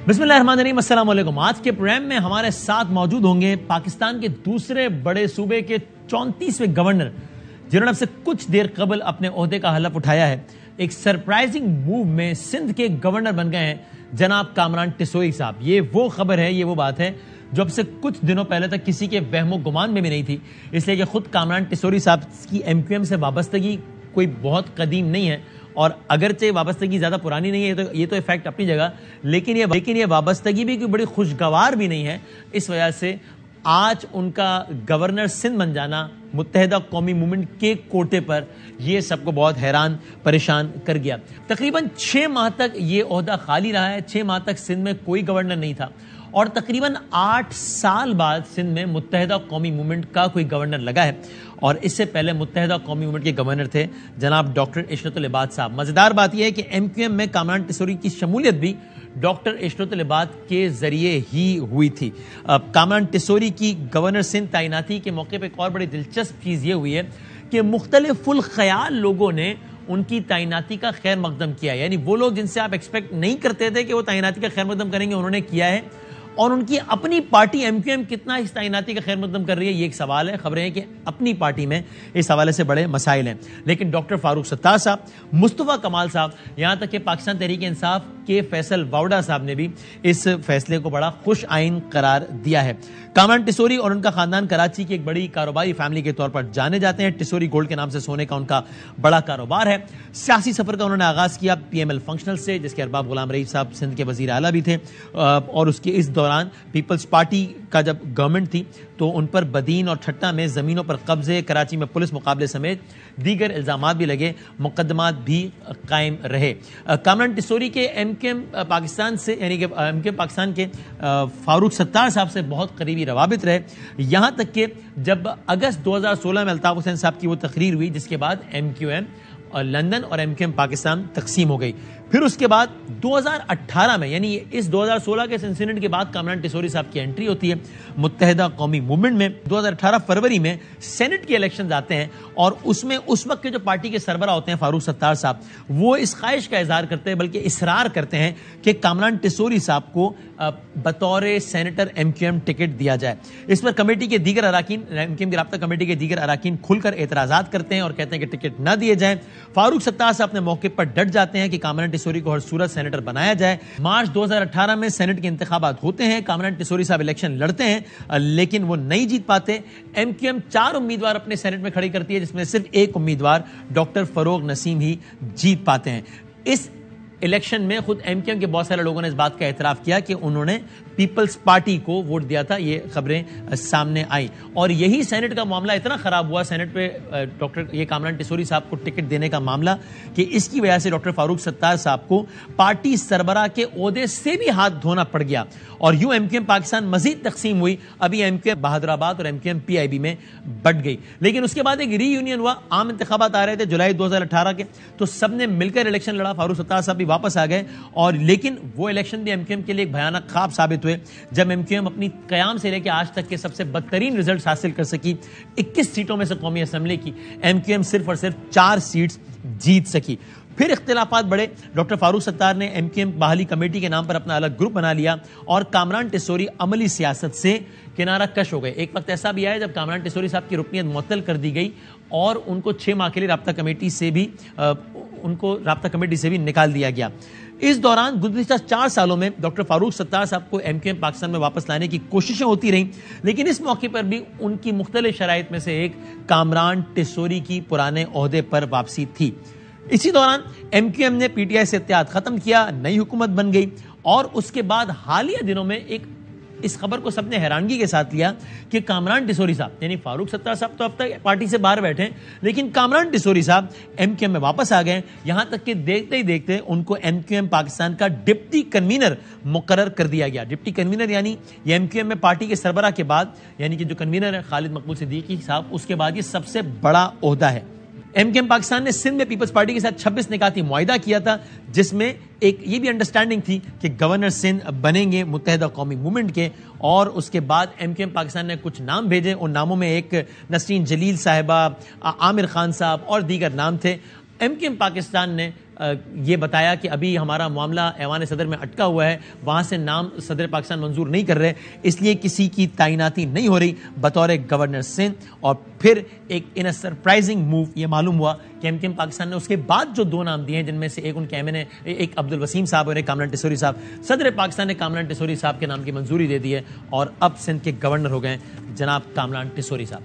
بسم اللہ الرحمن الرحیم، السلام علیکم۔ آج کے پروگرام میں ہمارے ساتھ موجود ہوں گے پاکستان کے دوسرے بڑے صوبے کے 34ویں گورنر، جنہوں نے اب سے کچھ دیر قبل اپنے عہدے کا حلف اٹھایا ہے۔ ایک سرپرائزنگ موو میں سندھ کے گورنر بن گئے ہیں جناب کامران ٹسوئی صاحب۔ یہ وہ خبر ہے، یہ وہ بات ہے جو اب سے کچھ دنوں پہلے تک کسی کے وہم و گمان میں بھی نہیں تھی، اس لیے کہ خود کامران ٹسوئی صاحب کی MQM سے وابستگی کوئی بہت قدیم نہیں ہے، اور اگرچہ وابستگی زیادہ پرانی نہیں ہے، یہ تو ایفیکٹ اپنی جگہ، لیکن یہ وابستگی بھی کوئی بڑی خوشگوار بھی نہیں ہے۔ اس وجہ سے آج ان کا گورنر سندھ بن جانا متحدہ قومی موومنٹ کے کوٹے پر یہ سب کو بہت حیران پریشان کر گیا۔ تقریباً 6 ماہ تک یہ عہدہ خالی رہا ہے، 6 ماہ تک سندھ میں کوئی گورنر نہیں تھا، اور تقریباً 8 سال بعد سندھ میں متحدہ قومی موومنٹ کا کوئی گورنر لگا ہے، اور اس سے پہلے متحدہ قومی موومنٹ کے گورنر تھے جناب ڈاکٹر عشرت العباد صاحب۔ مزیدار بات یہ ہے کہ MQM میں کامران ٹسوئی کی شمولیت بھی ڈاکٹر عشرت العباد کے ذریعے ہی ہوئی تھی۔ کامران ٹسوئی کی گورنر سندھ تعیناتی کے موقع پہ ایک اور بڑی دلچسپ چیز یہ ہوئی ہے کہ مختلف الخیال لوگوں نے ان کی تعیناتی کا خیر مقدم کیا ہے، یعنی وہ لوگ جن سے آپ ایکسپیکٹ نہیں کرتے تھے کہ وہ تعیناتی کا خیر مقدم کریں گے، انہوں نے کیا ہے، اور ان کی اپنی پارٹی MQM کتنا اس تعیناتی کا خیر مقدم کر رہی ہے، یہ ایک سوال ہے۔ خبریں ہیں کہ اپنی پارٹی میں اس حوالے سے بڑے مسائل ہیں، لیکن ڈاکٹر فاروق ستار صاحب، مصطفیٰ کمال صاحب، یہاں تک کہ پاکستان تحریک انصاف کے فیصل واؤڈا صاحب نے بھی اس فیصلے کو بڑا خوش آئین قرار دیا ہے۔ کامران ٹسوئی اور ان کا خاندان کراچی کی ایک بڑی کاروباری فیملی کے طور پر جانے جاتے ہیں۔ ٹسوئی گولڈ کے نام سے سونے کا ان کا بڑا کاروبار ہے۔ سیاسی سفر کا انہوں نے آغاز کیا PML فنکشنل سے، جس کے ارباب غلام رئیف صاحب سندھ کے وزیر اعلیٰ بھی تھے، اور اس کے اس دوران پیپلز پارٹی کا جب گورنمنٹ تھی تو ان پر بدین اور ٹھٹا میں زمینوں پر قبضے، کراچی میں پولیس مقابلے سمیت دیگر الزامات بھی لگے، مقدمات بھی قائم رہے۔ کامران ٹسوئی کے MQM پاکستان سے، یعنی کہ MQM پاکستان کے فاروق ستار صاحب سے بہت قریبی روابط رہے، یہاں تک کہ جب اگست 2016 میں الطاف حسین صاحب کی وہ تقریر ہوئی جس کے بعد MQM لندن اور MQM پاکستان تقسیم ہو گئی، پھر اس کے بعد 2018 میں، یعنی اس 2016 کے انسیڈنٹ کے بعد کامران ٹسوئی صاحب کی انٹری ہوتی ہے متحدہ قومی موومنٹ میں۔ 2018 فروری میں سینٹ کے الیکشنز آتے ہیں، اور اس میں اس وقت کے جو پارٹی کے سربراہ ہوتے ہیں فاروق ستار صاحب، وہ اس خواہش کا اظہار کرتے ہیں، بلکہ اصرار کرتے ہیں کہ کامران ٹسوئی صاحب کو بطور سینیٹر MQM ٹکٹ دیا جائے۔ اس پر کمیٹی کے دیگر اراکین، MQM کی رابطہ کمیٹی کے دیگر اراکین کھل کر اعتراضات کرتے ہیں اور کہتے ہیں کہ ٹکٹ نہ دیے جائیں۔ فاروق ستار صاحب اپنے موقع پر ڈٹ جاتے ہیں کہ کامران ٹسوئی کو ہر صورت سینیٹر بنایا جائے۔ مارچ 2018 میں سینٹ کے انتخابات ہوتے ہیں، کامران ٹسوئی صاحب الیکشن لڑتے ہیں، لیکن وہ نہیں جیت پاتے۔ MQM 4 امیدوار اپنے سینٹ میں کھڑی کرتی ہے، جس میں صرف ایک امیدوار ڈاکٹر فروغ نسیم ہی جیت پاتے ہیں۔ اس الیکشن میں خود MQM کے بہت سارے لوگوں نے اس بات کا اعتراف کیا کہ انہوں نے پیپلز پارٹی کو ووٹ دیا تھا، یہ خبریں سامنے آئیں، اور یہی سینٹ کا معاملہ اتنا خراب ہوا، سینٹ پہ یہ کامران ٹسوئی صاحب کو ٹکٹ دینے کا معاملہ، کہ اس کی وجہ سے ڈاکٹر فاروق ستار صاحب کو پارٹی سربراہ کے عہدے سے بھی ہاتھ دھونا پڑ گیا، اور یوں MQM پاکستان مزید تقسیم ہوئی۔ ابھی MQM بہادر آباد اور MQM PIB میں بٹ گئی، لیکن اس کے بعد ایک ری یونین ہوا، عام انتخابات آ رہے تھے جولائی 2018 کے، تو سب نے مل کر الیکشن لڑا، فاروق ستار صاحب بھی واپس آ گئے، اور لیکن وہ الیکشن بھی MQM کے لیے ایک بھیانک خواب ثابت ہوئے، جب MQM اپنی قیام سے لے کے آج تک کے سب سے بدترین ریزلٹس حاصل کر سکی۔ 21 سیٹوں میں سے قومی اسمبلی کی MQM صرف اور صرف 4 سیٹس جیت سکی۔ پھر اختلافات بڑھے، ڈاکٹر فاروق ستار نے MQM بحالی کمیٹی کے نام پر اپنا الگ گروپ بنا لیا، اور کامران ٹسوئی عملی سیاست سے کنارہ کش ہو گئے۔ ایک وقت ایسا بھی آیا جب کامران ٹسوئی صاحب کی رکنیت معطل کر دی گئی، اور ان کو 6 ماہ کے لیے رابطہ کمیٹی سے بھی نکال دیا گیا۔ اس دوران گزشتہ 4 سالوں میں ڈاکٹر فاروق ستار صاحب کو MQM پاکستان میں واپس لانے کی کوششیں ہوتی رہیں، لیکن اس موقع پر بھی ان کی مختلف شرائط میں سے ایک کامران ٹسوئی کی پرانے عہدے پر واپسی تھی۔ اسی دوران MQM نے PTI سے اتحاد ختم کیا، نئی حکومت بن گئی، اور اس کے بعد حالیہ دنوں میں اس خبر کو سب نے حیرانگی کے ساتھ لیا کہ کامران ٹسوئی صاحب، یعنی فاروق ستار صاحب تو اب تک پارٹی سے باہر بیٹھے، لیکن کامران ٹسوئی صاحب MQM میں واپس آ گئے، یہاں تک کہ دیکھتے ہی دیکھتے ان کو MQM پاکستان کا ڈپٹی کنوینر مقرر کر دیا گیا۔ ڈپٹی کنوینر یعنی یہ MQM میں پارٹی کے سربراہ کے بعد، یعنی کہ جو کنوینر ہے خالد مقبول صدیقی صاحب، اس کے بعد یہ سب سے بڑا عہدہ ہے۔ MQM پاکستان نے سندھ میں پیپلز پارٹی کے ساتھ 26 نکاتی معاہدہ کیا تھا، جس میں ایک یہ بھی انڈرسٹینڈنگ تھی کہ گورنر سندھ بنیں گے متحدہ قومی موومنٹ کے، اور اس کے بعد MQM پاکستان نے کچھ نام بھیجے، ان ناموں میں ایک نسرین جلیل صاحبہ، عامر خان صاحب اور دیگر نام تھے۔ MQM پاکستان نے یہ بتایا کہ ابھی ہمارا معاملہ ایوان صدر میں اٹکا ہوا ہے, وہاں سے نام صدر پاکستان منظور نہیں کر رہے, اس لیے کسی کی تعیناتی نہیں ہو رہی بطور گورنر سندھ. اور پھر ایک ان سرپرائزنگ موو یہ معلوم ہوا کہ ایم کیو ایم پاکستان نے اس کے بعد جو 2 نام دیے ہیں, جن میں سے ایک ان کے ایم این اے ایک عبدالوسیم صاحب اور ایک کامران ٹیسوری صاحب, صدر پاکستان نے کامران ٹیسوری صاحب کے نام کی منظوری دے دی ہے اور اب سندھ کے گورنر ہو گئے جناب کامران ٹیسوری صاحب.